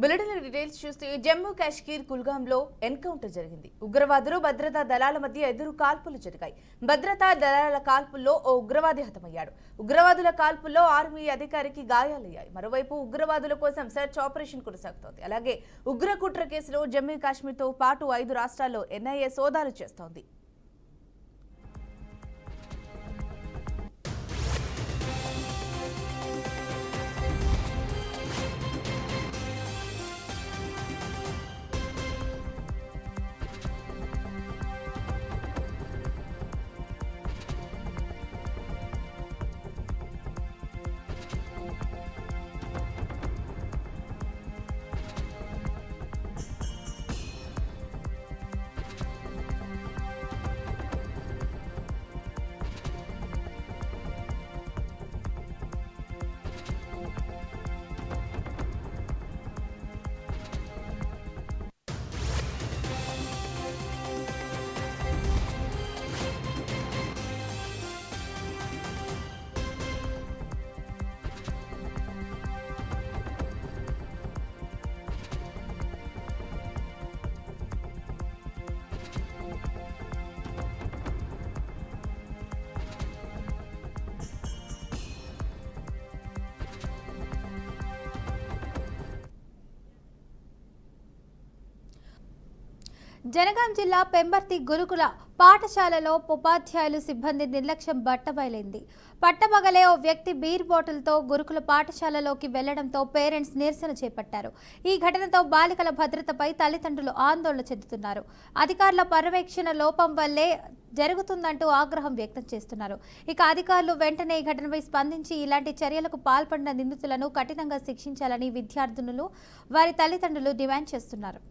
Bulletin details చూస్తే Jammu Kashmir కుల్గాంలో encounter జరిగింది. ఉగ్రవాదులు భద్రతా దళాల మధ్య ఎదురు కాల్పులు జరిగాయి. భద్రతా దళాల కాల్పుల్లో ఓ ఉగ్రవాది హతమయ్యాడు. ఉగ్రవాదుల కాల్పుల్లో ఆర్మీ అధికారికి గాయాలయ్యాయి. మరోవైపు ఉగ్రవాదుల కోసం సెర్చ్ ఆపరేషన్ కొనసాగుతోంది. అలాగే ఉగ్రకుట్ర కేసులో జమ్మూ కాశ్మీర్తో పాటు 5 రాష్ట్రాల్లో ఎన్ఐఏ సోదాలు చేస్తోంది. జనగాం జిల్లా పెంబర్తి గురుకుల పాఠశాలలో ఉపాధ్యాయులు సిబ్బంది నిర్లక్ష్యం బట్టబయలైంది. పట్టపగలే ఓ వ్యక్తి బీర్ బాటిల్తో గురుకుల పాఠశాలలోకి వెళ్లడంతో పేరెంట్స్ నిరసన చేపట్టారు. ఈ ఘటనతో బాలికల భద్రతపై తల్లిదండ్రులు ఆందోళన చెందుతున్నారు. అధికారుల పర్యవేక్షణ లోపం వల్లే జరుగుతుందంటూ ఆగ్రహం వ్యక్తం చేస్తున్నారు. ఇక అధికారులు వెంటనే ఈ ఘటనపై స్పందించి ఇలాంటి చర్యలకు పాల్పడిన నిందితులను కఠినంగా శిక్షించాలని విద్యార్థినులు వారి తల్లిదండ్రులు డిమాండ్ చేస్తున్నారు.